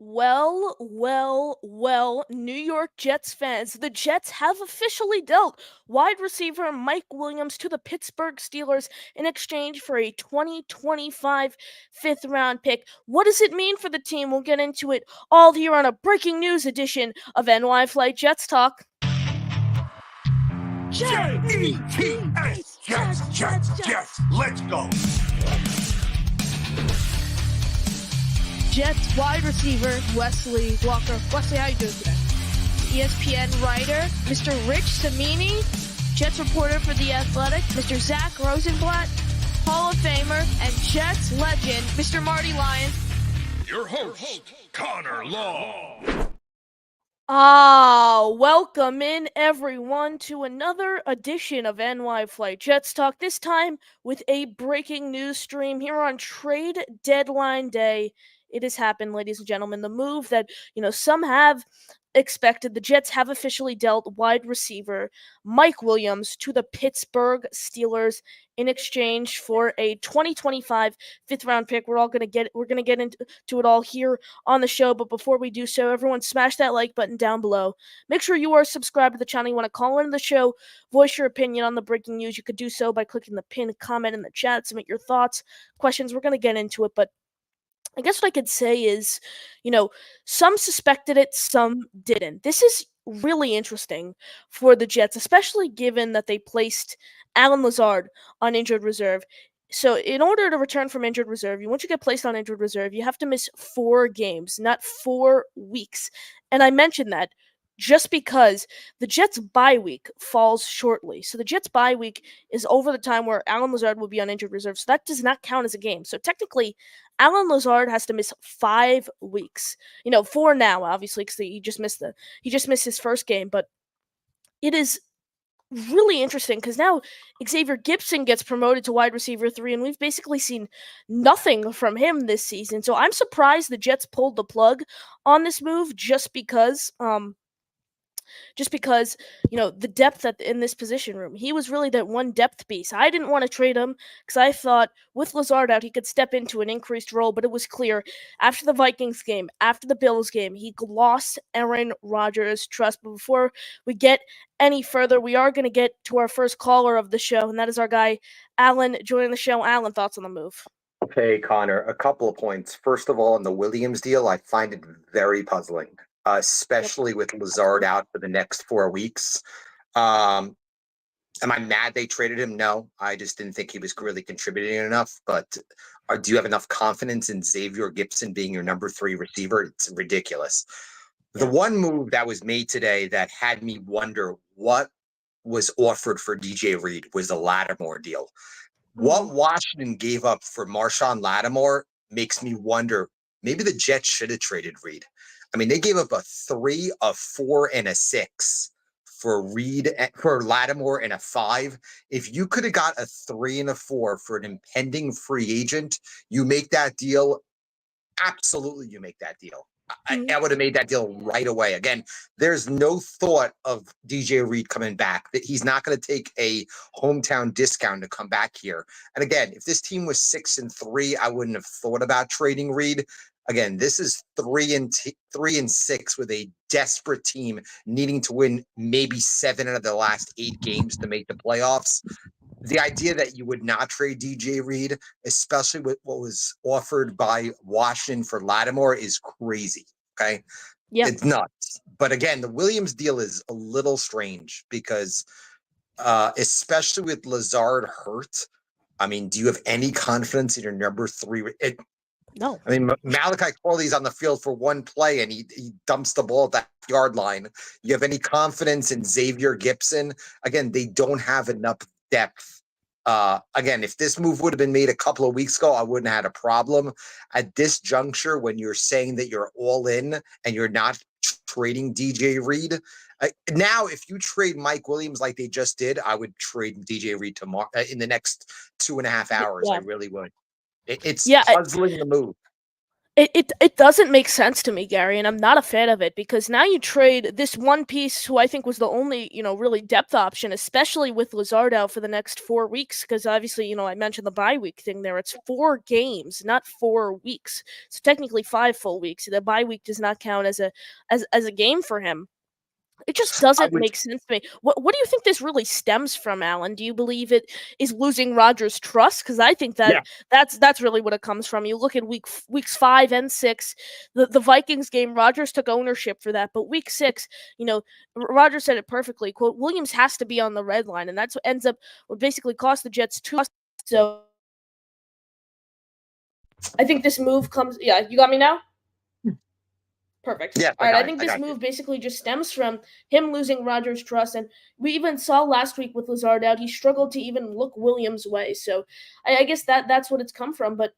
Well, New York Jets fans. The Jets have officially dealt wide receiver Mike Williams to the Pittsburgh Steelers in exchange for a 2025 fifth round pick. What does it mean for the team? We'll get into it all here on a breaking news edition of NY Flight Jets Talk. Jets, Jets, let's go. Jets wide receiver Wesley Walker. Wesley, how you doing today? ESPN writer Mr. Rich Cimini, Jets reporter for The Athletic, Mr. Zach Rosenblatt, Hall of Famer and Jets legend Mr. Marty Lyons. Your host, Connor Law. Welcome in everyone to another edition of NY Flight Jets Talk, this time with a breaking news stream here on trade deadline day. It has happened, ladies and gentlemen. The move that, some have expected. The Jets have officially dealt wide receiver Mike Williams to the Pittsburgh Steelers in exchange for a 2025 fifth round pick. We're going to get into it all here on the show, but before we do so, everyone smash that like button down below. Make sure you are subscribed to the channel. You want to call into the show, voice your opinion on the breaking news. You could do so by clicking the pinned comment in the chat, submit your thoughts, questions. We're going to get into it, but I guess what I could say is, some suspected it, some didn't. This is really interesting for the Jets, especially given that they placed Allen Lazard on injured reserve. So, in order to return from injured reserve, once you get placed on injured reserve, you have to miss 4 games, not 4 weeks. And I mentioned that just because the Jets' bye week falls shortly. So the Jets' bye week is over the time where Allen Lazard will be on injured reserve. So that does not count as a game. So technically, Allen Lazard has to miss 5 weeks. 4 now, obviously, because he just missed his first game. But it is really interesting because now Xavier Gipson gets promoted to wide receiver 3, and we've basically seen nothing from him this season. So I'm surprised the Jets pulled the plug on this move just because, the depth in this position room. He was really that one depth piece. I didn't want to trade him because I thought with Lazard out, he could step into an increased role, but it was clear after the Vikings game, after the Bills game, he lost Aaron Rodgers' trust. But before we get any further, we are going to get to our first caller of the show, and that is our guy, Alan, joining the show. Alan, thoughts on the move? Hey, Connor, a couple of points. First of all, on the Williams deal, I find it very puzzling, especially with Lazard out for the next 4 weeks. Am I mad they traded him? No, I just didn't think he was really contributing enough. But do you have enough confidence in Xavier Gipson being your number 3 receiver? It's ridiculous. The one move that was made today that had me wonder what was offered for DJ Reed was the Lattimore deal. What Washington gave up for Marshawn Lattimore makes me wonder, maybe the Jets should have traded Reed. I mean, they gave up a 3, a 4, and a 6 for Reed, for Lattimore, and a 5. If you could have got a 3 and a 4 for an impending free agent, you make that deal. Absolutely, you make that deal. I would have made that deal right away. Again, there's no thought of DJ Reed coming back. That he's not going to take a hometown discount to come back here. And again, if this team was 6-3, I wouldn't have thought about trading Reed. Again, this is 3-6 with a desperate team needing to win maybe 7 out of the last 8 games to make the playoffs. The idea that you would not trade DJ Reed, especially with what was offered by Washington for Lattimore, is crazy. Okay. Yeah. It's nuts. But again, the Williams deal is a little strange because especially with Lazard hurt, I mean, do you have any confidence in your number 3? No. I mean, Malachi Corley's on the field for one play and he dumps the ball at that yard line. You have any confidence in Xavier Gipson? Again, they don't have enough depth. Again, if this move would have been made a couple of weeks ago, I wouldn't have had a problem. At this juncture, when you're saying that you're all in and you're not trading DJ Reed, now if you trade Mike Williams like they just did, I would trade DJ Reed tomorrow in the next 2.5 hours. Yeah. I really would. It's Yeah, puzzling the move. It doesn't make sense to me, Gary, and I'm not a fan of it because now you trade this one piece who I think was the only, really depth option, especially with Lazard out for the next 4 weeks. Because obviously, I mentioned the bye week thing there. It's 4 games, not 4 weeks. So technically 5 full weeks. The bye week does not count as a game for him. It just I doesn't would make sense to me. What do you think this really stems from, Alan? Do you believe it is losing Rodgers' trust? Because I think yeah. that's really what it comes from. You look at weeks 5 and 6, the Vikings game. Rodgers took ownership for that, but week 6, Rodgers said it perfectly. "Quote: Williams has to be on the red line," and that's what ends up what basically cost the Jets two. So I think this move comes. Yeah, you got me now. Perfect. Yes, All I right, I got it. think I this got you. move basically just stems from him losing Rodgers' trust, and we even saw last week with Lazard out, he struggled to even look Williams' way. So I guess that's what it's come from. But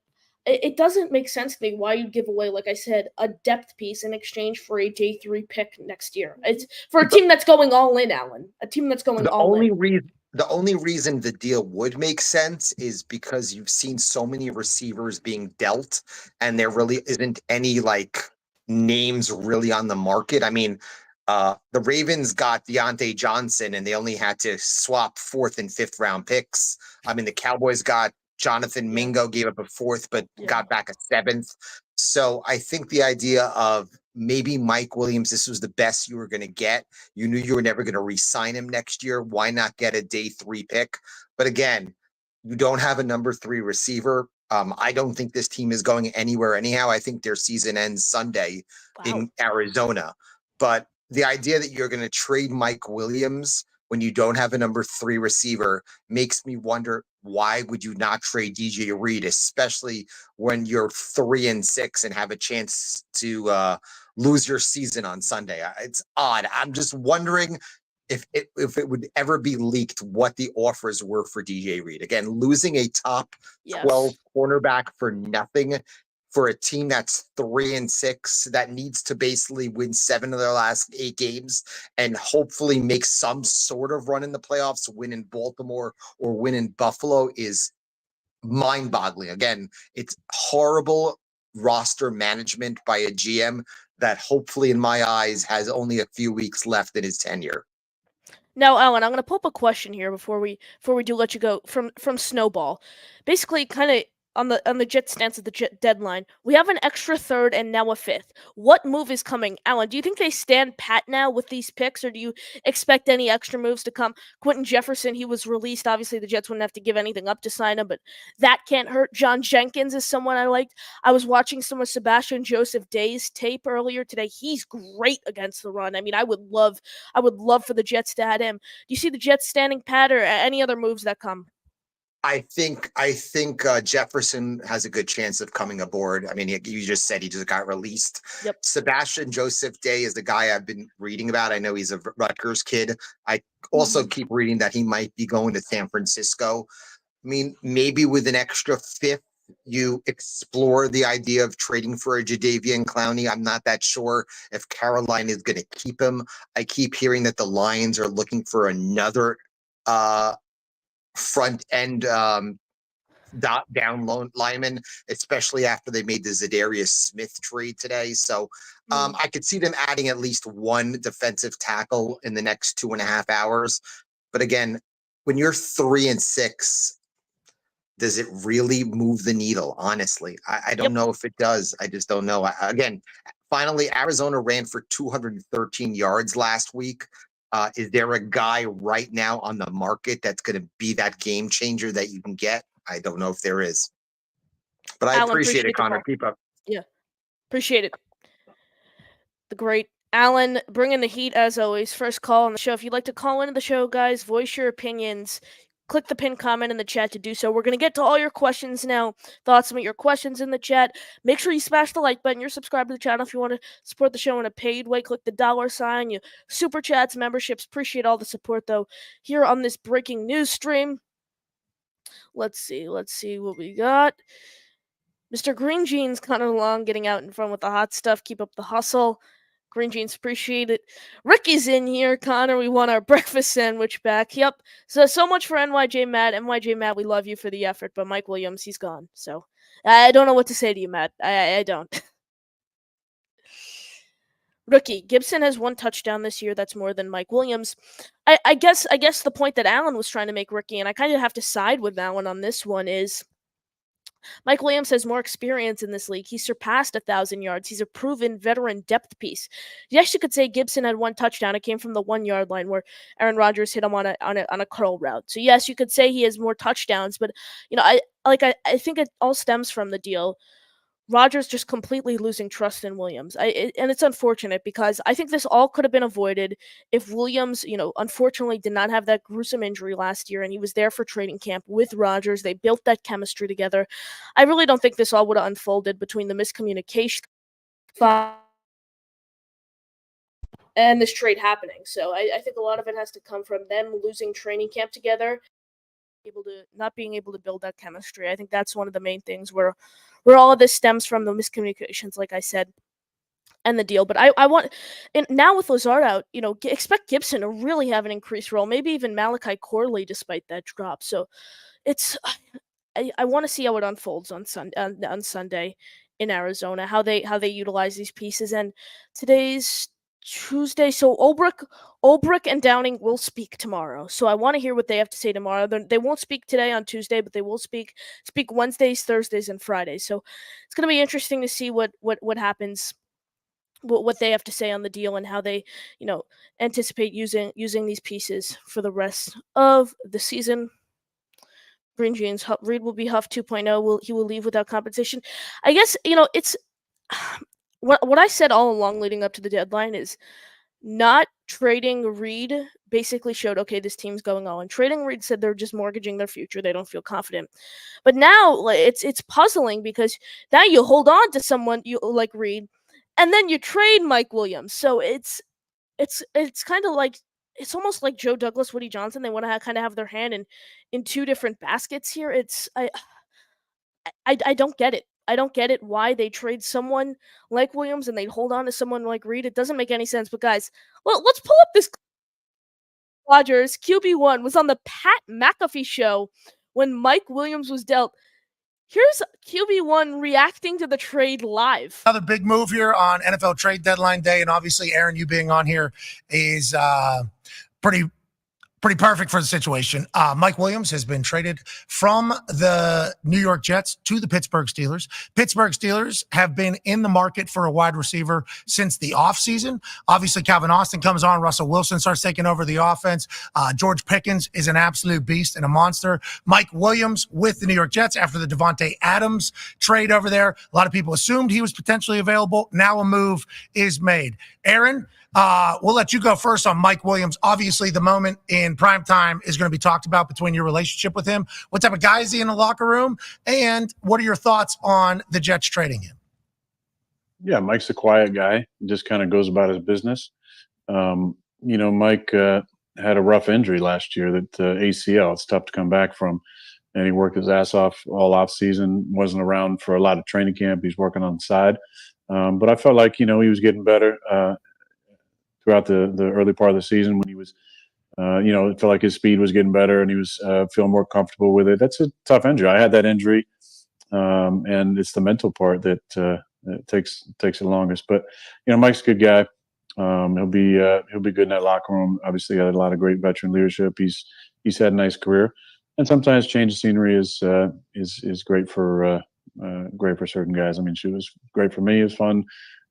it doesn't make sense to me why you give away, like I said, a depth piece in exchange for a J3 pick next year. It's for a The, team that's going all in, Alan. A team that's going the all in. only reason the only reason the deal would make sense is because you've seen so many receivers being dealt, and there really isn't any like names really on the market. I mean, the Ravens got Deontay Johnson, and they only had to swap fourth and fifth round picks. I mean, the Cowboys got Jonathan Yeah. Mingo, gave up a fourth, but Yeah. got back a seventh. So I think the idea of maybe Mike Williams, this was the best you were going to get. You knew you were never going to re-sign him next year. Why not get a day 3 pick? But again, you don't have a number 3 receiver. I don't think this team is going anywhere anyhow. I think their season ends Sunday Wow. in Arizona. But the idea that you're going to trade Mike Williams when you don't have a number 3 receiver makes me wonder, why would you not trade DJ Reed, especially when you're 3-6 and have a chance to lose your season on Sunday? It's odd. I'm just wondering if it would ever be leaked what the offers were for DJ Reed. Again, losing a top 12 Yes. cornerback for nothing for a team that's 3-6 that needs to basically win 7 of their last 8 games and hopefully make some sort of run in the playoffs, win in Baltimore or win in Buffalo is mind-boggling. Again, it's horrible roster management by a GM that hopefully in my eyes has only a few weeks left in his tenure. Now, Alan, I'm gonna pull up a question here before we do let you go from Snowball. Basically, kind of on the Jets' stance at the deadline, we have an extra third and now a fifth. What move is coming, Alan? Do you think they stand pat now with these picks, or do you expect any extra moves to come? Quentin Jefferson, he was released. Obviously, the Jets wouldn't have to give anything up to sign him, but that can't hurt. John Jenkins is someone I liked. I was watching some of Sebastian Joseph Day's tape earlier today. He's great against the run. I mean, I would love for the Jets to add him. Do you see the Jets standing pat or any other moves that come? I think Jefferson has a good chance of coming aboard. I mean, you just said he just got released. Yep. Sebastian Joseph Day is the guy I've been reading about. I know he's a Rutgers kid. I also keep reading that he might be going to San Francisco. I mean, maybe with an extra fifth, you explore the idea of trading for a Jadeveon Clowney. I'm not that sure if Carolina is going to keep him. I keep hearing that the Lions are looking for another front end down lineman, especially after they made the Zadarius Smith trade today. So I could see them adding at least one defensive tackle in the next 2.5 hours. But again, when you're 3-6, does it really move the needle? Honestly, I don't know if it does. I just don't know. Again, finally, Arizona ran for 213 yards last week. Is there a guy right now on the market that's going to be that game changer that you can get? I don't know if there is. But I Alan, appreciate it, the Connor. call. Keep up. Yeah, appreciate it. The great Alan bringing the heat as always. First call on the show. If you'd like to call into the show, guys, voice your opinions. Click the pin comment in the chat to do so. We're going to get to all your questions now. Thoughts, submit your questions in the chat. Make sure you smash the like button. You're subscribed to the channel. If you want to support the show in a paid way, click the $sign. You super chats, memberships. Appreciate all the support, though, here on this breaking news stream. Let's see what we got. Mr. Green Jeans kind of long getting out in front with the hot stuff. Keep up the hustle. Green Jeans, appreciate it. Ricky's in here, Connor. We want our breakfast sandwich back. Yep. So much for NYJ Matt. NYJ Matt, we love you for the effort, but Mike Williams, he's gone. So I don't know what to say to you, Matt. I don't. Rookie Gibson has 1 touchdown this year. That's more than Mike Williams. I guess the point that Alan was trying to make, Rookie, and I kind of have to side with Alan on this one, is Mike Williams has more experience in this league. He surpassed 1,000 yards. He's a proven veteran depth piece. Yes, you could say Gibson had 1 touchdown. It came from the 1-yard line where Aaron Rodgers hit him on a curl route. So yes, you could say he has more touchdowns, but I think it all stems from the deal. Rodgers just completely losing trust in Williams. And it's unfortunate because I think this all could have been avoided if Williams, unfortunately did not have that gruesome injury last year and he was there for training camp with Rodgers. They built that chemistry together. I really don't think this all would have unfolded between the miscommunication and this trade happening. So I think a lot of it has to come from them losing training camp together, not being able to build that chemistry. I think that's one of the main things where all of this stems from, the miscommunications, like I said, and the deal. But I want, and now with Lazard out, expect Gibson to really have an increased role, maybe even Malachi Corley, despite that drop. So it's I want to see how it unfolds on Sunday in Arizona, how they utilize these pieces. And today's Tuesday, so Ulbrich and Downing will speak tomorrow. So I want to hear what they have to say tomorrow. They won't speak today on Tuesday, but they will speak Wednesdays, Thursdays, and Fridays. So it's going to be interesting to see what happens, what they have to say on the deal, and how they anticipate using these pieces for the rest of the season. Green Jeans, Reed will be Huff 2.0. He will leave without compensation. I guess it's what I said all along leading up to the deadline is not trading Reed basically showed, okay, this team's going all in. Trading Reed said they're just mortgaging their future. They don't feel confident. But now it's puzzling because now you hold on to someone you like Reed, and then you trade Mike Williams. So it's kind of like, it's almost like Joe Douglas, Woody Johnson. They want to kind of have their hand in 2 different baskets here. I don't get it. I don't get it why they trade someone like Williams and they hold on to someone like Reed. It doesn't make any sense. But guys, let's pull up this. Rodgers QB1 was on the Pat McAfee show when Mike Williams was dealt. Here's QB1 reacting to the trade live. Another big move here on NFL trade deadline day. And obviously, Aaron, you being on here is pretty perfect for the situation. Mike Williams has been traded from the New York Jets to the Pittsburgh Steelers. Pittsburgh Steelers have been in the market for a wide receiver since the offseason. Obviously, Calvin Austin comes on. Russell Wilson starts taking over the offense. George Pickens is an absolute beast and a monster. Mike Williams with the New York Jets after the Devontae Adams trade over there. A lot of people assumed he was potentially available. Now a move is made. Aaron, we'll let you go first on Mike Williams. Obviously, the moment in prime time is going to be talked about between your relationship with him. What type of guy is he in the locker room? And what are your thoughts on the Jets trading him? Yeah, Mike's a quiet guy. Just kind of goes about his business. Mike had a rough injury last year, that ACL. It's tough to come back from. And he worked his ass off all off season, wasn't around for a lot of training camp. He's working on the side. But I felt like, he was getting better throughout the early part of the season when he was, it felt like his speed was getting better and he was feeling more comfortable with it. That's a tough injury. I had that injury, and it's the mental part that takes the longest. But Mike's a good guy. He'll be good in that locker room. Obviously, got a lot of great veteran leadership. He's had a nice career, and sometimes change of scenery is great for certain guys. I mean, she was great for me. It was fun,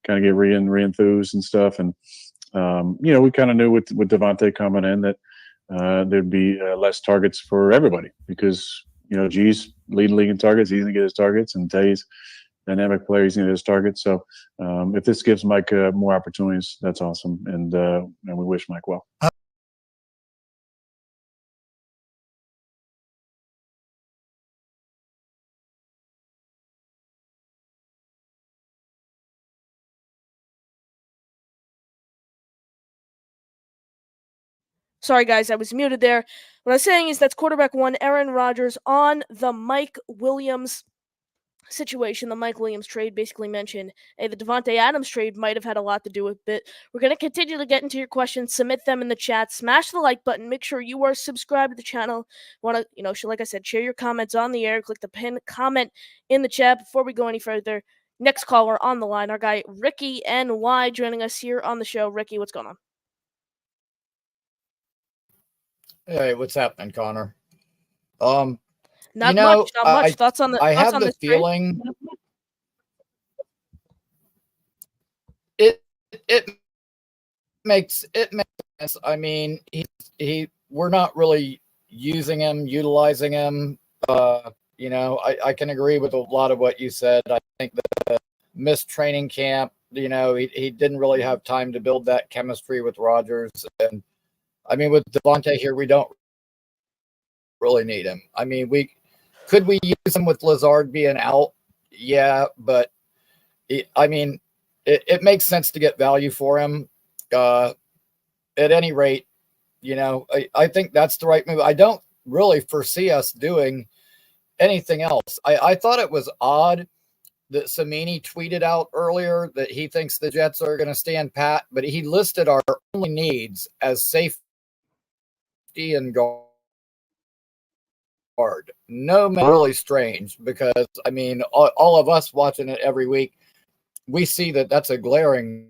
kind of get re-enthused and stuff. And we kind of knew with Devontae coming in that there'd be less targets for everybody because G's leading league in targets. He's gonna get his targets, and Tay's dynamic player. He's gonna get his targets. So if this gives Mike more opportunities, that's awesome. And we wish Mike well. Sorry, guys, I was muted there. What I was saying is that's quarterback 1, Aaron Rodgers, on the Mike Williams situation, the Mike Williams trade basically mentioned, hey, the Devontae Adams trade might have had a lot to do with it. We're going to continue to get into your questions. Submit them in the chat. Smash the like button. Make sure you are subscribed to the channel. Want to, like I said, share your comments on the air. Click the pin comment in the chat. Before we go any further, next caller on the line, our guy Ricky NY joining us here on the show. Ricky, what's going on? Hey, what's happening, Connor? Not you know, much. Not much. Thoughts on the I thoughts have on the this trade? feeling it makes sense. I mean, we're not really utilizing him. I can agree with a lot of what you said. I think the missed training camp, he didn't really have time to build that chemistry with Rodgers. And I mean, with Devontae here, we don't really need him. I mean, we use him with Lazard being out? Yeah, but it makes sense to get value for him. At any rate, I think that's the right move. I don't really foresee us doing anything else. I thought it was odd that Samini tweeted out earlier that he thinks the Jets are going to stand pat, but he listed our only needs as safety and guard. No, really strange because, I mean, all of us watching it every week, we see that that's a glaring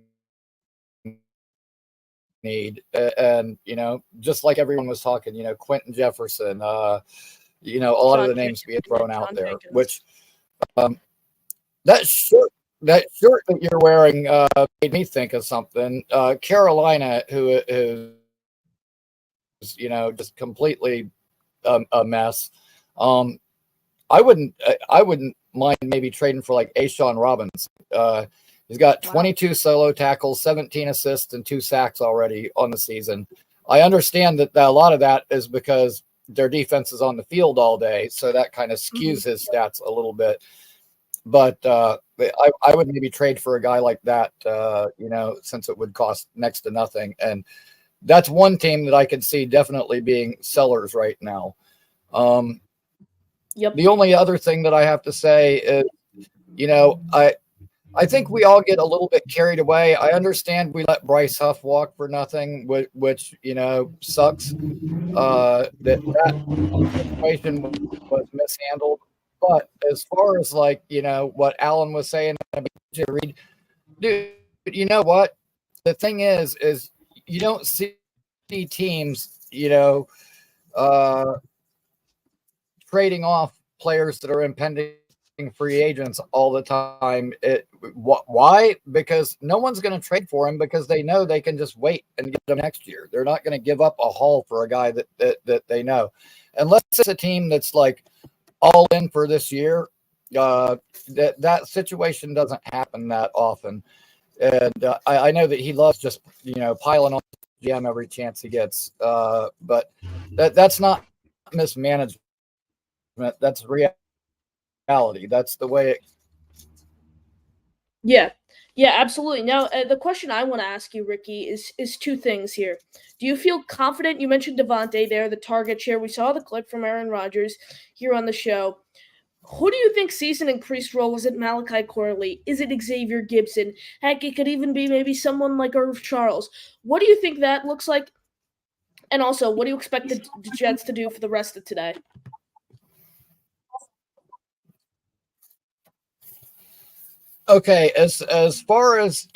need. And, just like everyone was talking, Quentin Jefferson, a lot of the names being thrown out there, which that shirt that you're wearing made me think of something. Carolina, who is, just completely a mess. I wouldn't mind maybe trading for like Ashawn Robinson. He's got 22 solo tackles, 17 assists, and 2 sacks already on the season. I understand that a lot of that is because their defense is on the field all day, so that kind of skews his stats a little bit. But I would maybe trade for a guy like that, since it would cost next to nothing. And that's one team that I could see definitely being sellers right now. Yep. The only other thing that I have to say is, I think we all get a little bit carried away. I understand we let Bryce Huff walk for nothing, which sucks. That situation was mishandled. But as far as what Alan was saying, Reed, dude, you know what? The thing is you don't see teams, trading off players that are impending free agents all the time. Why? Because no one's going to trade for him because they know they can just wait and get him next year. They're not going to give up a haul for a guy that they know, unless it's a team that's like all in for this year. That situation doesn't happen that often, and I know that he loves just piling on GM every chance he gets. But that's not mismanagement. That's reality. That's the way it. Yeah, absolutely. Now, the question I want to ask you, Ricky, is two things here. Do you feel confident? You mentioned Devontae there, the target share. We saw the clip from Aaron Rodgers here on the show. Who do you think sees an increased role? Is it Malachi Corley? Is it Xavier Gibson? Heck, it could even be maybe someone like Irv Charles. What do you think that looks like? And also, what do you expect the Jets to do for the rest of today? Okay, as far as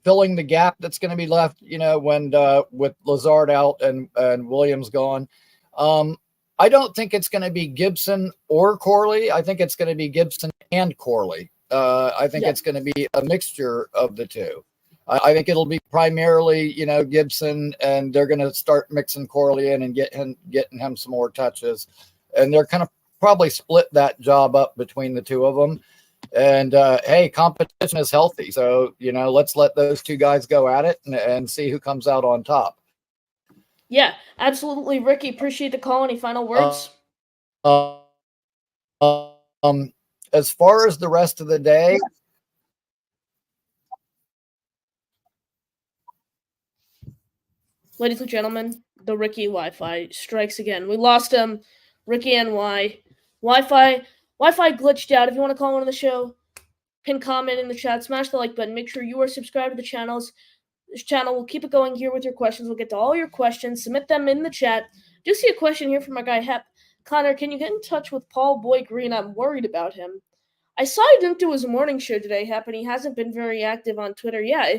filling the gap that's going to be left, when with Lazard out and Williams gone, I don't think it's going to be Gibson or Corley. I think it's going to be Gibson and Corley. I think it's going to be a mixture of the two. I think it'll be primarily Gibson, and they're going to start mixing Corley in and getting him some more touches, and they're kind of probably split that job up between the two of them. And hey, competition is healthy, so let's let those two guys go at it and see who comes out on top. Yeah, absolutely, Ricky. Appreciate the call. Any final words? As far as the rest of the day, ladies and gentlemen, the Ricky Wi-Fi strikes again. We lost him. Ricky NY. Wi-Fi Wi-Fi glitched out. If you want to call into the show, pin comment in the chat, smash the like button. Make sure you are subscribed to the channels. This channel will keep it going here with your questions. We'll get to all your questions. Submit them in the chat. Do see a question here from my guy Hep. Connor, can you get in touch with Paul Boy Green? I'm worried about him. I saw he didn't do his morning show today, Hep, and he hasn't been very active on Twitter. Yeah,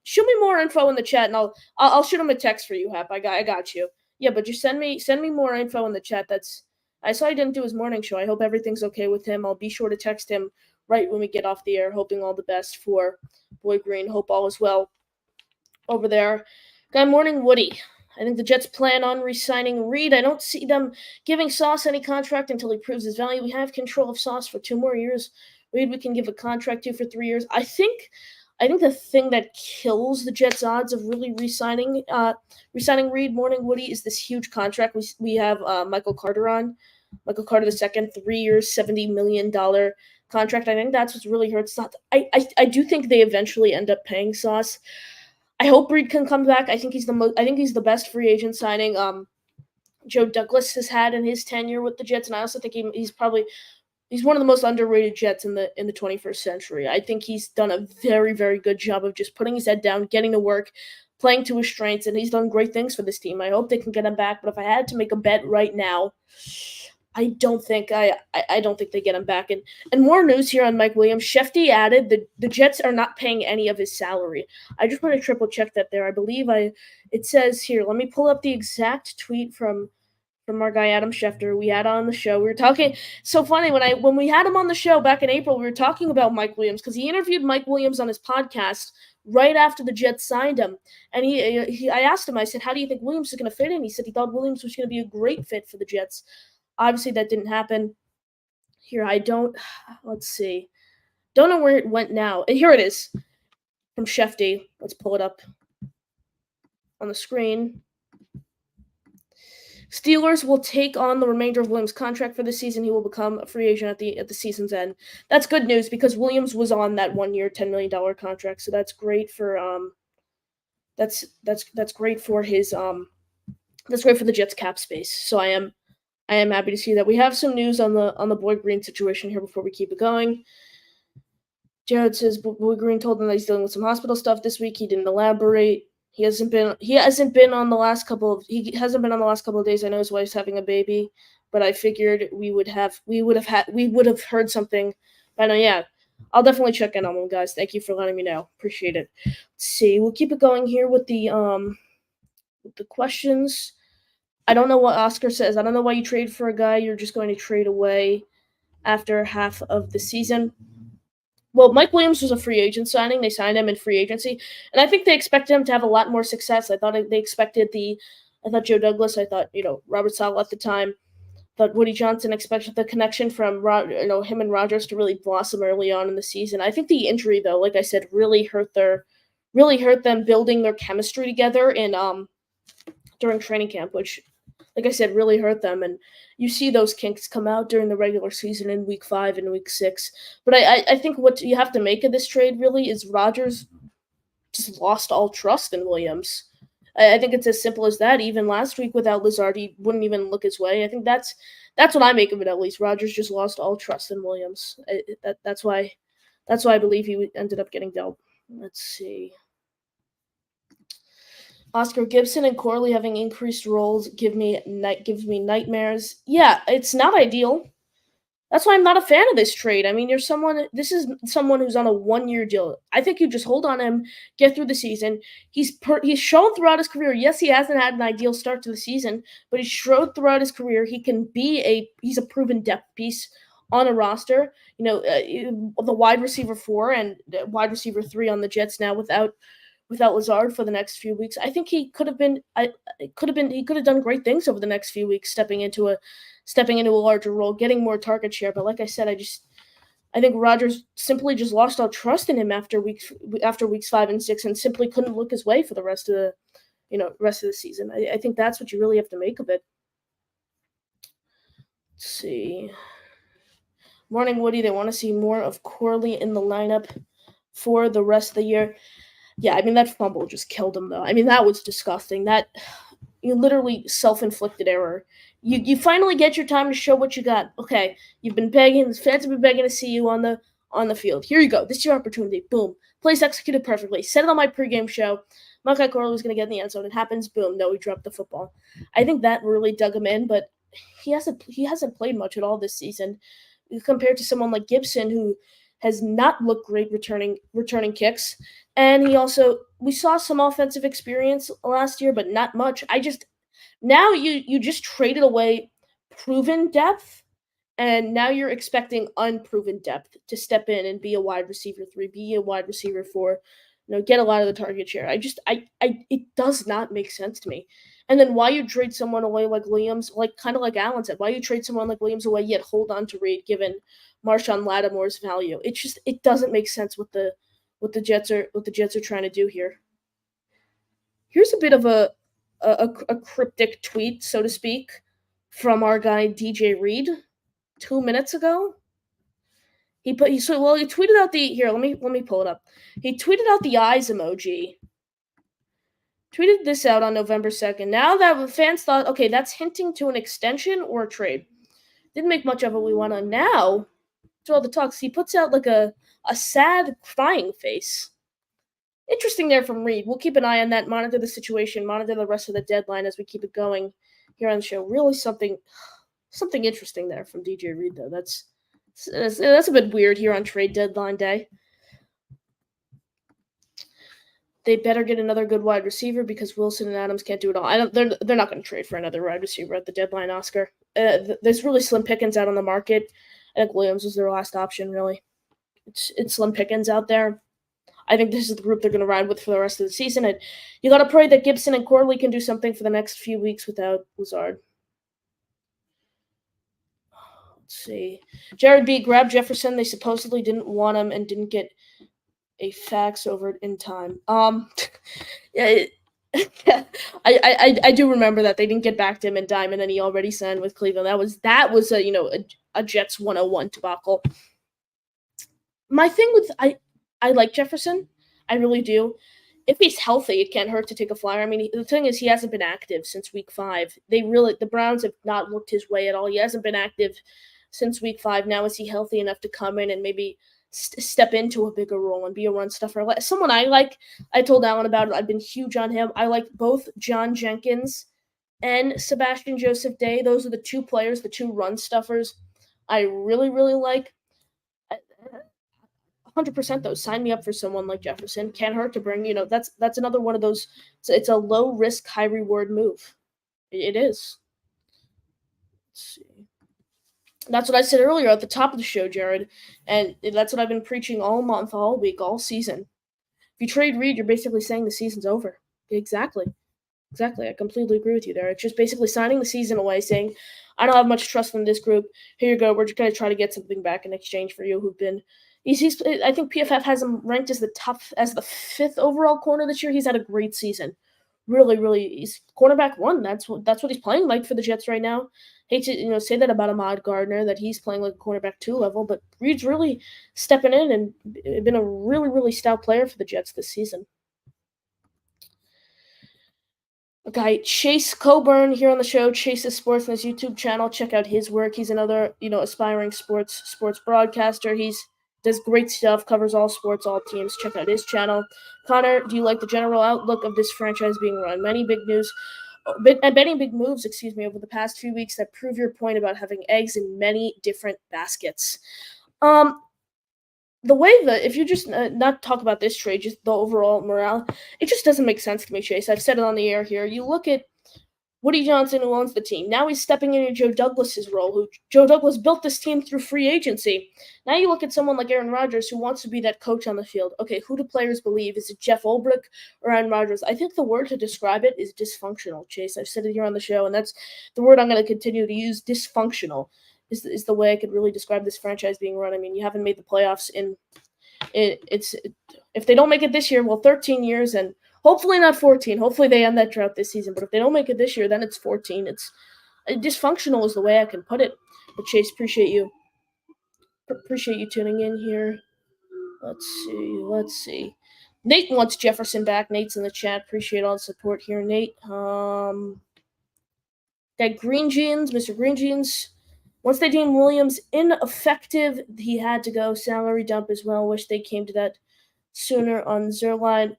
shoot me more info in the chat, and I'll shoot him a text for you, Hep. I got you. Yeah, but just send me more info in the chat. I saw he didn't do his morning show. I hope everything's okay with him. I'll be sure to text him right when we get off the air, hoping all the best for Boy Green. Hope all is well over there. Guy Morning Woody. I think the Jets plan on re-signing Reed. I don't see them giving Sauce any contract until he proves his value. We have control of Sauce for 2 more years. Reed we can give a contract to for 3 years. I think the thing that kills the Jets' odds of really re-signing Reed, Morning Woody, is this huge contract we have Michael Carter on. Michael Carter II, 3 years, $70 million contract. I think that's what really hurts. I do think they eventually end up paying Sauce. I hope Reed can come back. I think he's the best free agent signing Joe Douglas has had in his tenure with the Jets, and I also think he's one of the most underrated Jets in the 21st century. I think he's done a very, very good job of just putting his head down, getting to work, playing to his strengths, and he's done great things for this team. I hope they can get him back, but if I had to make a bet right now, I don't think they get him back. And more news here on Mike Williams. Shefty added the Jets are not paying any of his salary. I just want to triple check that there. I believe it says here. Let me pull up the exact tweet from our guy Adam Schefter. We had on the show. We were talking. So funny when we had him on the show back in April. We were talking about Mike Williams because he interviewed Mike Williams on his podcast right after the Jets signed him. And I asked him. I said, "How do you think Williams is going to fit in?" He said he thought Williams was going to be a great fit for the Jets. Obviously, that didn't happen. Here, let's see. Don't know where it went now. Here it is from Shefty. Let's pull it up on the screen. Steelers will take on the remainder of Williams' contract for the season. He will become a free agent at the season's end. That's good news because Williams was on that 1-year, $10 million contract. So that's great for that's great for his that's great for the Jets cap space. So I am happy to see that. We have some news on the Boy Green situation here before we keep it going. Jared says Boy Green told him that he's dealing with some hospital stuff this week. He didn't elaborate. He hasn't been on the last couple of days. I know his wife's having a baby, but I figured we would have heard something by now. Yeah, I'll definitely check in on them, guys. Thank you for letting me know. Appreciate it. Let's see. We'll keep it going here with the questions. I don't know what Oscar says. I don't know why you trade for a guy you're just going to trade away after half of the season. Well, Mike Williams was a free agent signing. They signed him in free agency, and I think they expected him to have a lot more success. I thought Joe Douglas. I thought Robert Saleh at the time. Thought Woody Johnson expected the connection from him and Rodgers to really blossom early on in the season. I think the injury, though, like I said, really hurt them building their chemistry together during training camp, which, like I said, really hurt them. And you see those kinks come out during the regular season in week 5 and week 6. But I think what you have to make of this trade really is Rodgers just lost all trust in Williams. I think it's as simple as that. Even last week without Lazard, he wouldn't even look his way. I think that's what I make of it, at least. Rodgers just lost all trust in Williams. That's why I believe he ended up getting dealt. Let's see. Oscar Gibson and Corley having increased roles gives me nightmares. Yeah, it's not ideal. That's why I'm not a fan of this trade. I mean, this is someone who's on a 1-year deal. I think you just hold on him, get through the season. He's shown throughout his career. Yes, he hasn't had an ideal start to the season, but he's showed throughout his career he's a proven depth piece on a roster. The wide receiver 4 and wide receiver 3 on the Jets now without Lazard for the next few weeks. I think he could have done great things over the next few weeks, stepping into a larger role, getting more target share. But like I said, I think Rodgers simply just lost all trust in him after weeks 5 and 6, and simply couldn't look his way for the rest of the season. I think that's what you really have to make of it. Let's see. Morning Woody, they want to see more of Corley in the lineup for the rest of the year. Yeah, I mean, that fumble just killed him, though. I mean, that was disgusting. That, You literally self-inflicted error. You finally get your time to show what you got. Okay, you've been begging. The fans have been begging to see you on the field. Here you go. This is your opportunity. Boom. Plays executed perfectly. Said it on my pregame show. Malachi Corley was going to get in the end zone. It happens. Boom. No, he dropped the football. I think that really dug him in, but he hasn't played much at all this season compared to someone like Gibson, who has not looked great returning kicks. And we saw some offensive experience last year, but not much. Now you just traded away proven depth, and now you're expecting unproven depth to step in and be a wide receiver 3, be a wide receiver 4, get a lot of the target share. It does not make sense to me. And then why you trade someone away like Williams, kind of like Allen said, why you trade someone like Williams away yet hold on to Reed given Marshawn Lattimore's value? It doesn't make sense what the Jets are trying to do here. Here's a bit of a cryptic tweet, so to speak, from our guy DJ Reed 2 minutes ago. He tweeted out let me pull it up. He tweeted out the eyes emoji. Tweeted this out on November 2nd. Now that the fans thought, okay, that's hinting to an extension or a trade. Didn't make much of it. We went on. Now, to all the talks, he puts out like a sad, crying face. Interesting there from Reed. We'll keep an eye on that, monitor the situation, monitor the rest of the deadline as we keep it going here on the show. Really something interesting there from DJ Reed, though. That's a bit weird here on trade deadline day. They better get another good wide receiver because Wilson and Adams can't do it all. They're not going to trade for another wide receiver at the deadline, Oscar. There's really slim pickings out on the market. I think Williams was their last option, really. It's slim pickings out there. I think this is the group they're going to ride with for the rest of the season. And you got to pray that Gibson and Corley can do something for the next few weeks without Lazard. Let's see. Jared B. grabbed Jefferson. They supposedly didn't want him and didn't get a fax over it in time. Yeah, I do remember that they didn't get back to him in time, and then he already signed with Cleveland. That was a Jets 101 debacle. My thing with I like Jefferson, I really do. If he's healthy, it can't hurt to take a flyer. I mean, the thing is, he hasn't been active since week 5. The Browns have not looked his way at all. He hasn't been active since week 5. Now, is he healthy enough to come in and maybe step into a bigger role and be a run stuffer? Someone I like, I told Alan about it. I've been huge on him. I like both John Jenkins and Sebastian Joseph Day. Those are the two players, the two run stuffers I really, really like. 100% though. Sign me up for someone like Jefferson. Can't hurt to bring, that's another one of those. It's a low risk, high reward move. It is. Let's see. That's what I said earlier at the top of the show, Jared. And that's what I've been preaching all month, all week, all season. If you trade Reed, you're basically saying the season's over. Exactly. I completely agree with you there. It's just basically signing the season away, saying, I don't have much trust in this group. Here you go. We're just going to try to get something back in exchange for you who've been I think PFF has him ranked as the 5th overall corner this year. He's had a great season. Really, really, he's cornerback 1. That's what he's playing like for the Jets right now. Hate to say that about Ahmad Gardner, that he's playing like a cornerback 2 level, but Reed's really stepping in and been a really, really stout player for the Jets this season. Okay, Chase Coburn here on the show, Chase's Sports on his YouTube channel. Check out his work. He's another, aspiring sports broadcaster. He's does great stuff, covers all sports, all teams. Check out his channel. Connor, do you like the general outlook of this franchise being run? Many big moves, over the past few weeks that prove your point about having eggs in many different baskets. The way that, if you just not talk about this trade, just the overall morale, it just doesn't make sense to me, Chase. I've said it on the air here. You look at Woody Johnson, who owns the team. Now he's stepping into Joe Douglas's role, Joe Douglas built this team through free agency. Now you look at someone like Aaron Rodgers, who wants to be that coach on the field. Okay, who do players believe? Is it Jeff Ulbrich or Aaron Rodgers? I think the word to describe it is dysfunctional, Chase. I've said it here on the show, and that's the word I'm going to continue to use. Dysfunctional is the way I could really describe this franchise being run. I mean, you haven't made the playoffs if they don't make it this year, 13 years, and hopefully not 14. Hopefully they end that drought this season. But if they don't make it this year, then it's 14. It's dysfunctional is the way I can put it. But Chase, appreciate you tuning in here. Let's see. Nate wants Jefferson back. Nate's in the chat. Appreciate all the support here, Nate. that Green Jeans, Mr. Green Jeans, once they deemed Williams ineffective, he had to go. Salary dump as well. Wish they came to that sooner on Zerline.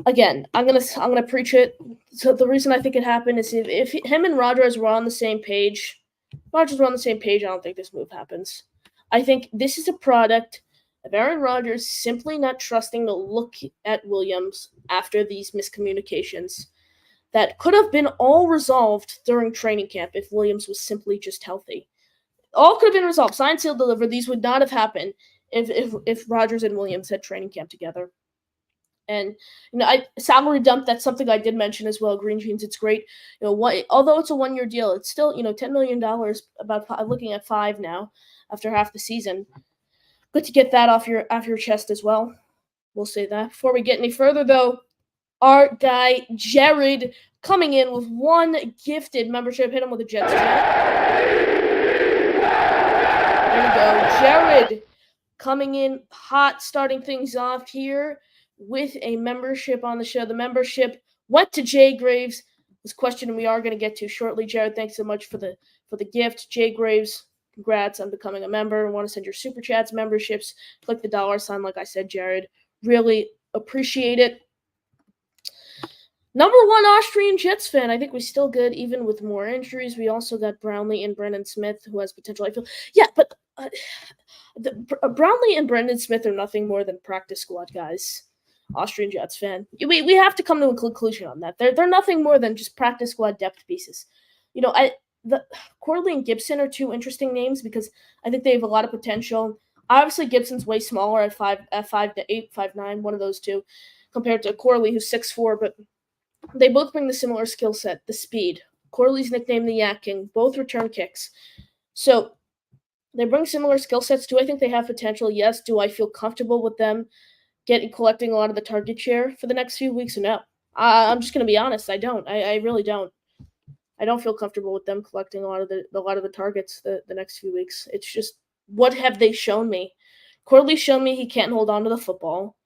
Again, I'm gonna preach it. So the reason I think it happened is if him and Rodgers were on the same page, I don't think this move happens. I think this is a product of Aaron Rodgers simply not trusting to look at Williams after these miscommunications that could have been all resolved during training camp if Williams was simply just healthy. All could have been resolved. Signed, sealed, delivered. These would not have happened if Rodgers and Williams had training camp together. And salary dump. That's something I did mention as well. Green Jeans. It's great. Although it's a 1-year deal, it's still $10 million. About looking at 5 now after half the season. Good to get that off your chest as well. We'll say that. Before we get any further, though, our guy Jared coming in with 1 gifted membership. Hit him with a Jets jet. There we go. Jared coming in hot, starting things off here with a membership on the show. The membership went to Jay Graves. This question we are going to get to shortly. Jared, thanks so much for the gift. Jay Graves, congrats on becoming a member. I want to send your super chats, memberships. Click the $sign, like I said, Jared. Really appreciate it. Number 1 Austrian Jets fan. I think we're still good, even with more injuries. We also got Brownlee and Brendan Smith, who has potential. I feel, but Brownlee and Brendan Smith are nothing more than practice squad guys. Austrian Jets fan. We have to come to a conclusion on that. They're nothing more than just practice squad depth pieces. Corley and Gibson are 2 interesting names because I think they have a lot of potential. Obviously, Gibson's way smaller at 5'8", 5'9", one of those 2, compared to Corley, who's 6'4", but they both bring the similar skill set, the speed. Corley's nicknamed the Yak King, both return kicks. So they bring similar skill sets. Do I think they have potential? Yes. Do I feel comfortable with them collecting a lot of the target share for the next few weeks? No. I'm just going to be honest. I don't. I really don't. I don't feel comfortable with them collecting a lot of the targets the next few weeks. It's just, what have they shown me? Corley's shown me he can't hold on to the football.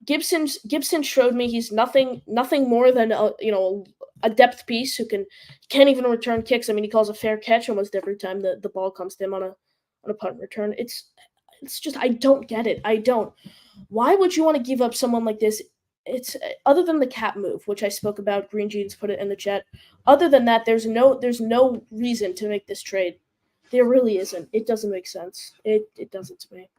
Gibson showed me he's nothing more than a depth piece who can't even return kicks. I mean, he calls a fair catch almost every time the ball comes to him on a punt return. It's just, I don't get it. I don't. Why would you want to give up someone like this? It's other than the cap move, which I spoke about. Green Jeans put it in the chat. Other than that, there's no reason to make this trade. There really isn't. It doesn't make sense. It doesn't to me.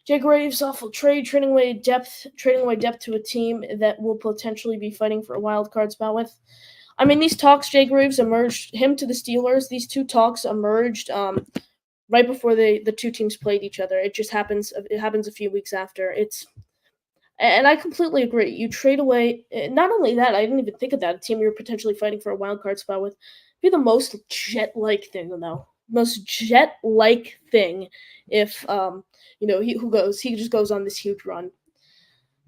Jay Graves, awful trade, trading away depth to a team that will potentially be fighting for a wild card spot with. I mean, these talks, Jay Graves emerged him to the Steelers. These 2 talks emerged right before the 2 teams played each other. It just happens. It happens a few weeks after. And I completely agree. You trade away. Not only that, I didn't even think of that. A team you're potentially fighting for a wild card spot with. Be the most Jet-like thing, though. Most Jet-like thing if he just goes on this huge run.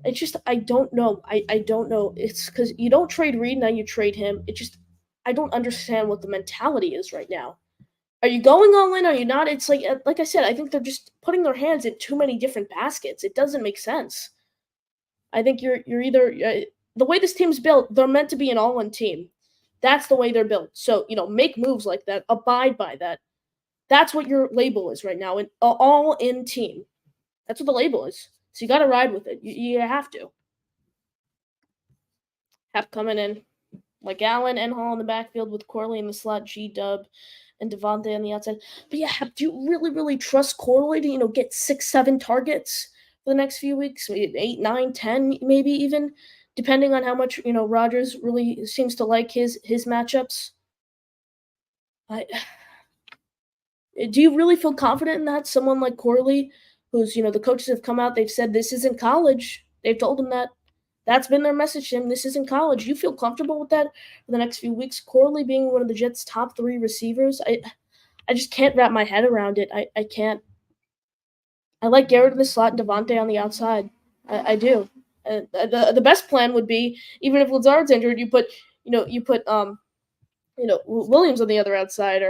It's just, I don't know. I don't know. It's because you don't trade Reed, now you trade him. I don't understand what the mentality is right now. Are you going all in? Are you not? It's like I said, I think they're just putting their hands in too many different baskets. It doesn't make sense. I think you're either the way this team's built, they're meant to be an all-in team. That's the way they're built. So, make moves like that, abide by that. That's what your label is right now, an all-in team. That's what the label is. So you got to ride with it. You have to. Hap coming in. Like Allen and Hall in the backfield with Corley in the slot, G-Dub, and Devontae on the outside. But yeah, Hap, do you really, really trust Corley to, get 6-7 targets for the next few weeks? 8, 9, 10, maybe even, depending on how much, Rodgers really seems to like his matchups. Do you really feel confident in that? Someone like Corley, who's, the coaches have come out, they've said this isn't college. They've told him that. That's been their message to him. This isn't college. You feel comfortable with that for the next few weeks? Corley being one of the Jets' top 3 receivers? I just can't wrap my head around it. I can't. I like Garrett in the slot and Devontae on the outside. I do. The best plan would be, even if Lazard's injured, you put Williams on the other outside,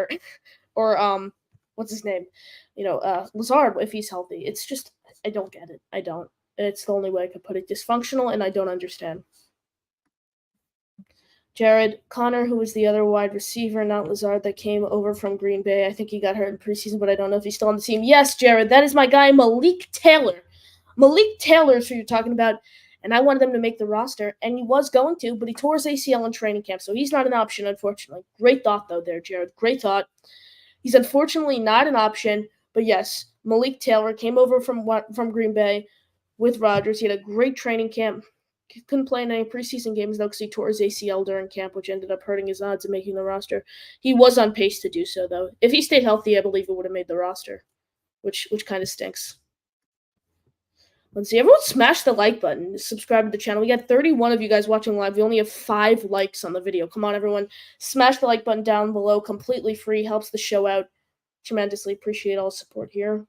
or what's his name? Lazard, if he's healthy. It's just, I don't get it. I don't. It's the only way I could put it. Dysfunctional, and I don't understand. Jared, Connor, who was the other wide receiver, not Lazard, that came over from Green Bay. I think he got hurt in preseason, but I don't know if he's still on the team. Yes, Jared, that is my guy, Malik Taylor. Malik Taylor is who you're talking about, and I wanted him to make the roster, and he was going to, but he tore his ACL in training camp, so he's not an option, unfortunately. Great thought, though, there, Jared. Great thought. He's unfortunately not an option, but yes, Malik Taylor came over from Green Bay with Rodgers. He had a great training camp. Couldn't play in any preseason games, though, because he tore his ACL during camp, which ended up hurting his odds of making the roster. He was on pace to do so, though. If he stayed healthy, I believe it would have made the roster, which kind of stinks. Let's see. Everyone smash the like button. Subscribe to the channel. We got 31 of you guys watching live. We only have 5 likes on the video. Come on, everyone. Smash the like button down below. Completely free. Helps the show out tremendously. Appreciate all the support here.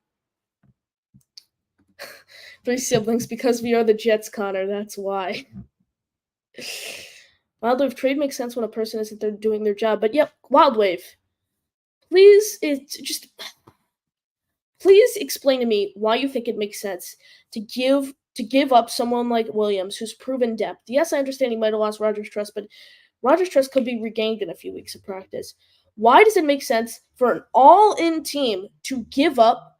3 siblings because we are the Jets, Connor. That's why. Wildwave trade makes sense when a person isn't there doing their job. But yep, Wildwave. Please explain to me why you think it makes sense to give up someone like Williams, who's proven depth. Yes, I understand he might have lost Rodgers' trust, but Rodgers' trust could be regained in a few weeks of practice. Why does it make sense for an all-in team to give up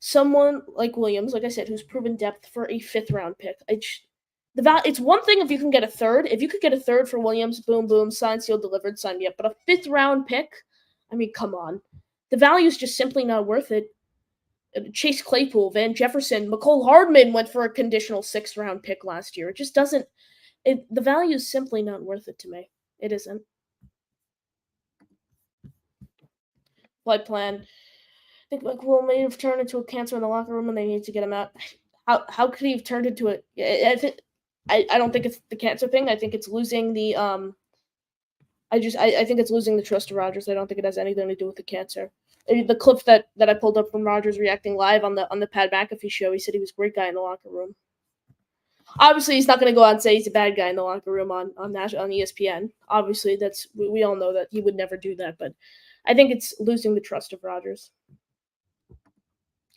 someone like Williams, like I said, who's proven depth for a 5th-round pick? It's one thing if you can get a 3rd. If you could get a 3rd for Williams, boom, boom, signed, sealed, delivered, sign me up. But a 5th-round pick, I mean, come on. The value is just simply not worth it. Chase Claypool, Van Jefferson, McCole Hardman went for a conditional 6th-round pick last year. It just doesn't – the value is simply not worth it to me. It isn't. Flight plan. I think McCole may have turned into a cancer in the locker room and they need to get him out. How could he have turned into it? I don't think it's the cancer thing. I think it's losing the I think it's losing the trust of Rodgers. I don't think it has anything to do with the cancer. The clip that I pulled up from Rodgers reacting live on the Pat McAfee show, he said he was a great guy in the locker room. Obviously, he's not going to go out and say he's a bad guy in the locker room on ESPN. Obviously, we all know that he would never do that, but I think it's losing the trust of Rodgers.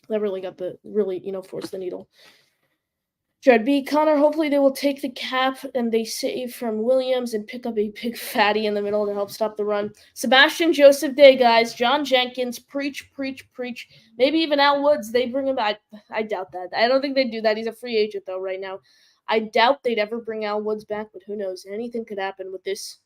That really forced the needle. Jared B. Connor, hopefully they will take the cap and they save from Williams and pick up a big fatty in the middle to help stop the run. Sebastian Joseph Day, guys. John Jenkins, preach. Maybe even Al Woods, they bring him back. I doubt that. I don't think they'd do that. He's a free agent, though, right now. I doubt they'd ever bring Al Woods back, but who knows? Anything could happen with this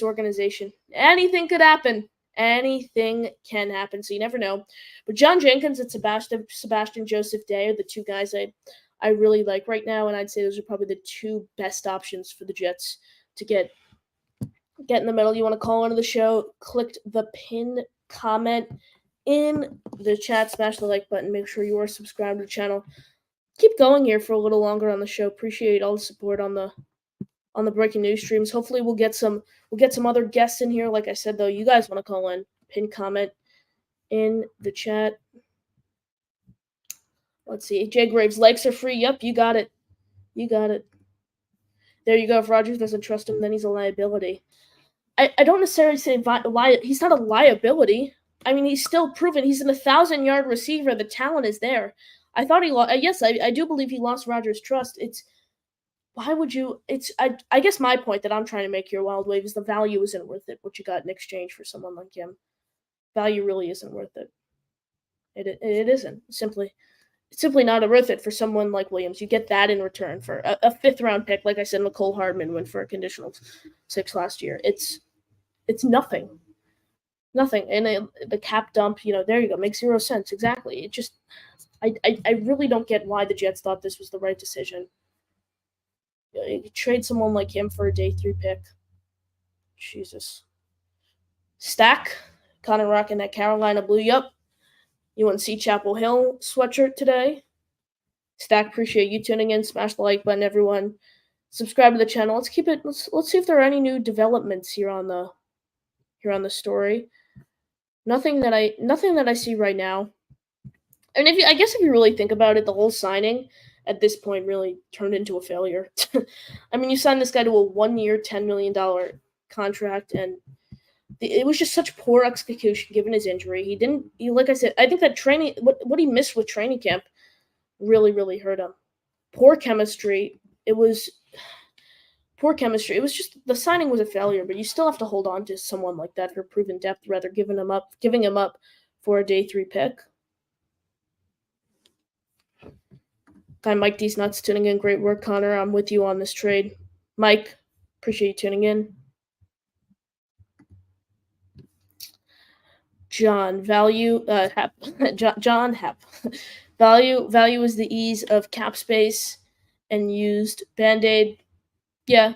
organization. Anything could happen. Anything can happen, so you never know. But John Jenkins and Sebastian Joseph Day are the 2 guys I really like right now, and I'd say those are probably the 2 best options for the Jets to get in the middle. You want to call into the show, click the pinned comment in the chat, smash the like button, make sure you are subscribed to the channel. Keep going here for a little longer on the show. Appreciate all the support on the breaking news streams. Hopefully we'll get some other guests in here. Like I said, though, you guys want to call in, pin comment in the chat. Let's see. Jay Graves, likes are free. Yep, you got it. There you go. If Rodgers doesn't trust him, then he's a liability. I don't necessarily say he's not a liability. I mean, he's still proven he's an 1,000-yard receiver. The talent is there. I thought he lost. Yes, I do believe he lost Rodgers' trust. Why would you? I guess my point that I'm trying to make here, Wild Wave, is the value isn't worth it. What you got in exchange for someone like him, value really isn't worth it. It isn't. It's simply not worth it for someone like Williams. You get that in return for a 5th-round pick. Like I said, McCole Hardman went for a conditional 6 last year. It's nothing. And the cap dump, there you go. Makes 0 sense. Exactly. It just, I really don't get why the Jets thought this was the right decision. You trade someone like him for a day 3 pick. Jesus. Stack. Connor rocking that Carolina blue. Yup. You want to see Chapel Hill sweatshirt today? Stack, appreciate you tuning in. Smash the like button, everyone. Subscribe to the channel. Let's see if there are any new developments here on the story. Nothing that I see right now. And I guess if you really think about it, the whole signing at this point really turned into a failure. I mean, you signed this guy to a 1-year, $10 million contract, and it was just such poor execution given his injury. Like I said, I think that training, what he missed with training camp really, really hurt him. Poor chemistry. It was poor chemistry. It was just the signing was a failure, but you still have to hold on to someone like that for proven depth, rather giving him up for a day 3 pick. Hi, Mike D's Nuts tuning in. Great work, Connor. I'm with you on this trade. Mike, appreciate you tuning in. John, value, John Hep. Value is the ease of cap space and used Band-Aid. Yeah,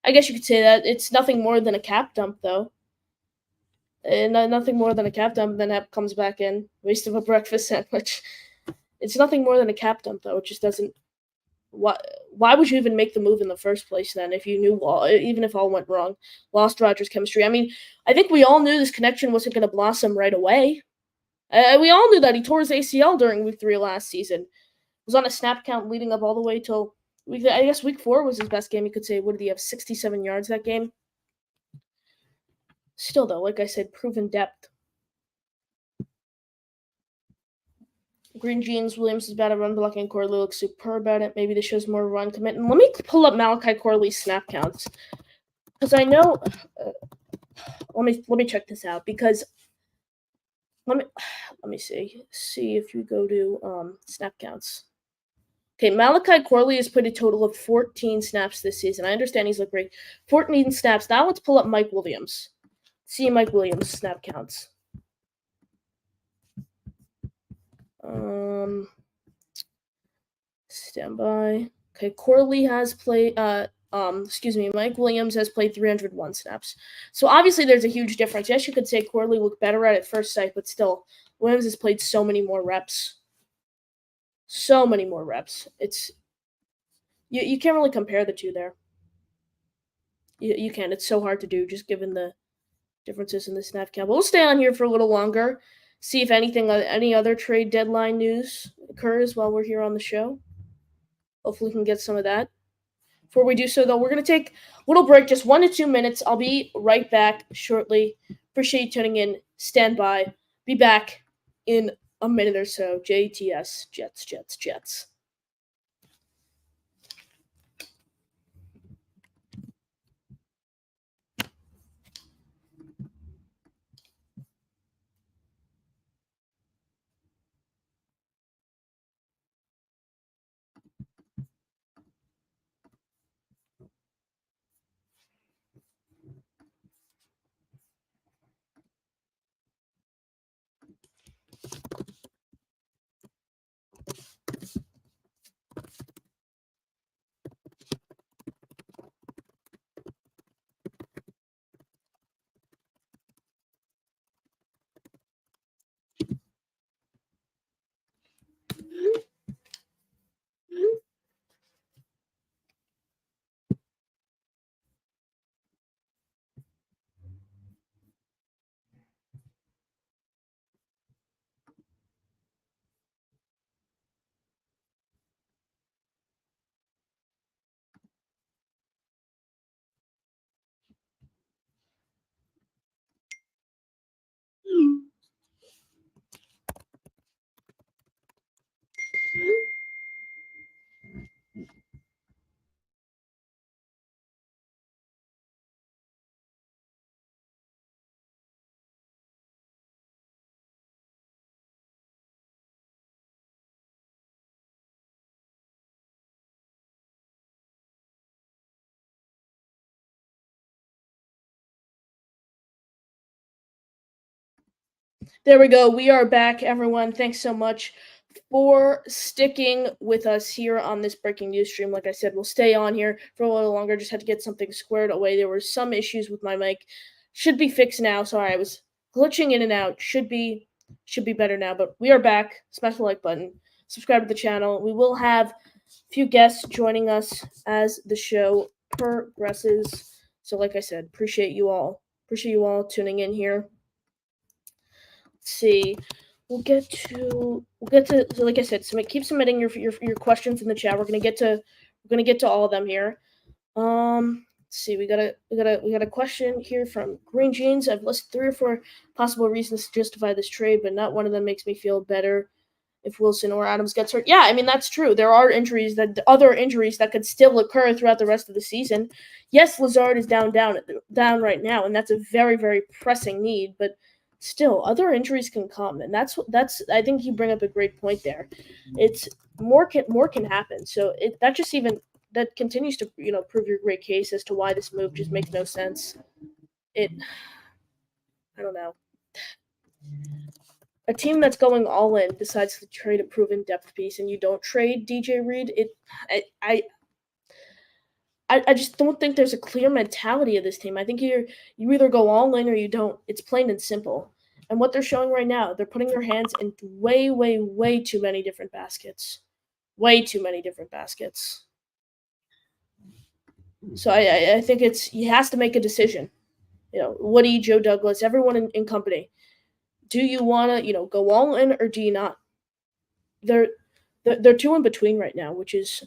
I guess you could say that. It's nothing more than a cap dump, though. And nothing more than a cap dump, then Hep comes back in. Waste of a breakfast sandwich. It's nothing more than a cap dump, though. It just doesn't. Why would you even make the move in the first place then if you knew even if all went wrong? Lost Rodgers chemistry. I mean, I think we all knew this connection wasn't going to blossom right away. We all knew that he tore his ACL during week 3 last season. Was on a snap count leading up all the way till I guess week 4 was his best game. You could say, what did he have? 67 yards that game. Still though, like I said, proven depth. Green Jeans, Williams is bad at run blocking. Corley looks superb at it. Maybe this shows more run commitment. Let me pull up Malachi Corley's snap counts, because I know. Let me check this out, because let me see if you go to snap counts. Okay, Malachi Corley has played a total of 14 snaps this season. I understand he's looked great. 14 snaps. Now let's pull up Mike Williams. See Mike Williams' snap counts. Stand by. Okay, Corley has played. Mike Williams has played 301 snaps. So obviously there's a huge difference. Yes, you could say Corley looked better at first sight, but still, Williams has played so many more reps. So many more reps. It's you can't really compare the two there. You can't. It's so hard to do, just given the differences in the snap count. But we'll stay on here for a little longer. See if any other trade deadline news occurs while we're here on the show. Hopefully we can get some of that. Before we do so, though, we're going to take a little break, just 1 to 2 minutes. I'll be right back shortly. Appreciate you tuning in. Stand by. Be back in a minute or so. JTS, Jets. There we go. We are back, everyone. Thanks so much for sticking with us here on this breaking news stream. Like I said, we'll stay on here for a little longer. Just had to get something squared away. There were some issues with my mic. Should be fixed now. Sorry, I was glitching in and out. Should be better now. But we are back. Smash the like button. Subscribe to the channel. We will have a few guests joining us as the show progresses. So like I said, appreciate you all tuning in here. Let's see. We'll get to so like I said, keep submitting your questions in the chat. We're gonna get to all of them here. Let's see, we got a question here from Green Jeans. I've listed 3 or 4 possible reasons to justify this trade, but not one of them makes me feel better if Wilson or Adams gets hurt. Yeah, I mean that's true. There are other injuries that could still occur throughout the rest of the season. Yes, Lazard is down right now, and that's a very, very pressing need. But still, other injuries can come, and that's. I think you bring up a great point there. It's more can happen. So that continues to prove your great case as to why this move just makes no sense. I don't know. A team that's going all in decides to trade a proven depth piece, and you don't trade DJ Reed. I just don't think there's a clear mentality of this team. I think you either go all in or you don't. It's plain and simple. And what they're showing right now, they're putting their hands in way, way, way too many different baskets. Way too many different baskets. So I think he has to make a decision. Woody, Joe Douglas, everyone in company. Do you want to, go all in or do you not? They're two in between right now, which is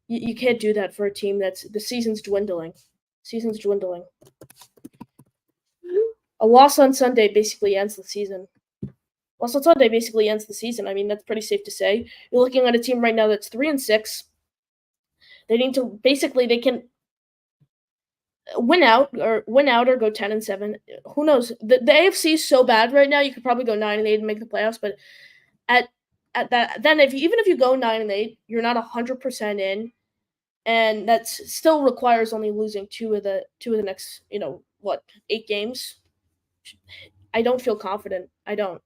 you can't do that for a team the season's dwindling. Season's dwindling. A loss on Sunday basically ends the season. Loss on Sunday basically ends the season. I mean, that's pretty safe to say. You're looking at a team right now that's 3-6. They need to they can win out or go 10-7. Who knows? The AFC is so bad right now. You could probably go 9-8 and make the playoffs, but at that, then even if you go 9-8, you're not 100% in, and that still requires only losing two of the next 8 games. I don't feel confident. I don't.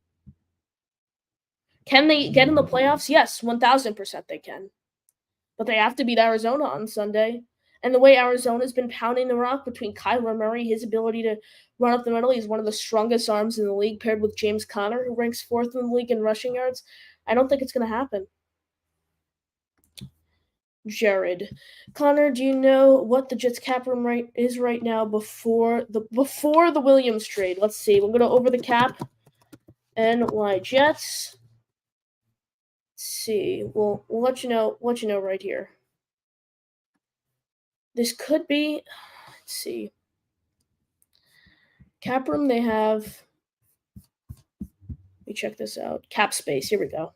Can they get in the playoffs? Yes, 1,000% they can, but they have to beat Arizona on Sunday. And the way Arizona's been pounding the rock between Kyler Murray, his ability to run up the middle, he's one of the strongest arms in the league, paired with James Conner, who ranks 4th in the league in rushing yards. I don't think it's going to happen. Jared. Connor, do you know what the Jets cap room is right now before the Williams trade? Let's see. We'll go to over the cap. NY Jets. Let's see. We'll let you know right here. This could be, let's see. Cap room, they have, let me check this out. Cap space, here we go.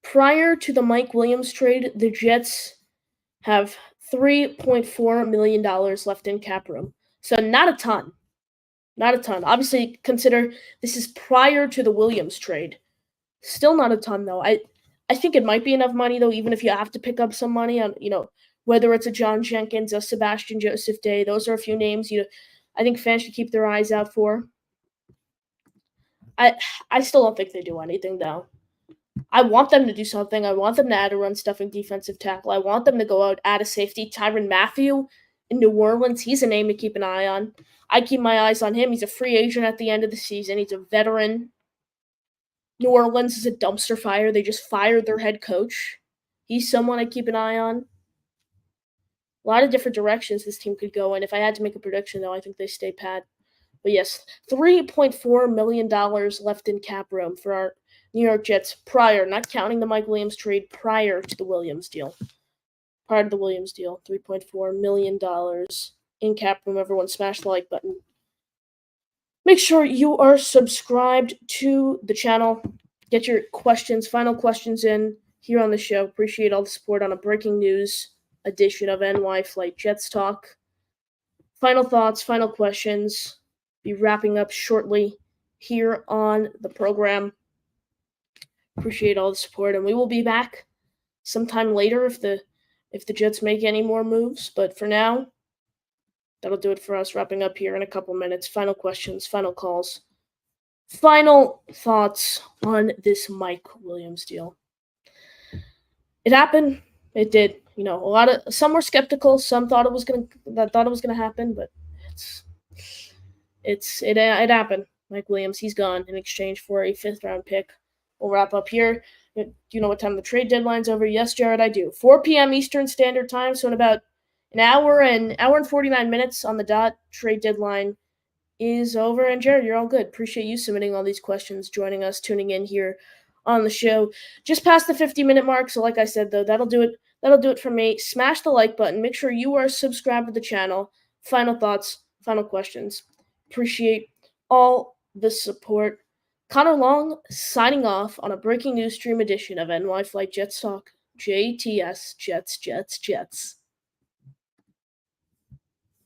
Prior to the Mike Williams trade, the Jets have $3.4 million left in cap room. So not a ton. Not a ton. Obviously, consider this is prior to the Williams trade. Still not a ton, though. I think it might be enough money, though, even if you have to pick up some money on, whether it's a John Jenkins, a Sebastian Joseph Day. Those are a few names I think fans should keep their eyes out for. I still don't think they do anything, though. I want them to do something. I want them to add a run-stuffing defensive tackle. I want them to go out, add a safety. Tyrann Mathieu in New Orleans, he's a name to keep an eye on. I keep my eyes on him. He's a free agent at the end of the season. He's a veteran. New Orleans is a dumpster fire. They just fired their head coach. He's someone I keep an eye on. A lot of different directions this team could go in. If I had to make a prediction, though, I think they stay pat. But yes, $3.4 million left in cap room for our New York Jets prior, not counting the Mike Williams trade, prior to the Williams deal. Prior to the Williams deal, $3.4 million in cap room. Everyone smash the like button. Make sure you are subscribed to the channel. Get your final questions in here on the show. Appreciate all the support on a breaking news edition of NY Flight Jets Talk. Final thoughts, final questions. Be wrapping up shortly here on the program. Appreciate all the support, and we will be back sometime later if the Jets make any more moves. But for now, that'll do it for us. Wrapping up here in a couple minutes. Final questions, final calls, final thoughts on this Mike Williams deal. It happened. It did. Some were skeptical. Some thought it was gonna happen, but it happened. Mike Williams, he's gone in exchange for a 5th-round pick. We'll wrap up here. Do you know what time the trade deadline's over? Yes, Jared, I do. 4 p.m. Eastern Standard Time, so in about an hour and 49 minutes on the dot, trade deadline is over. And Jared, you're all good. Appreciate you submitting all these questions, joining us, tuning in here on the show. Just past the 50-minute mark, so like I said, though, that'll do it. That'll do it for me. Smash the like button. Make sure you are subscribed to the channel. Final thoughts, final questions. Appreciate all the support. Connor Long signing off on a breaking news stream edition of NY Flight Jets Talk. JTS Jets Jets Jets.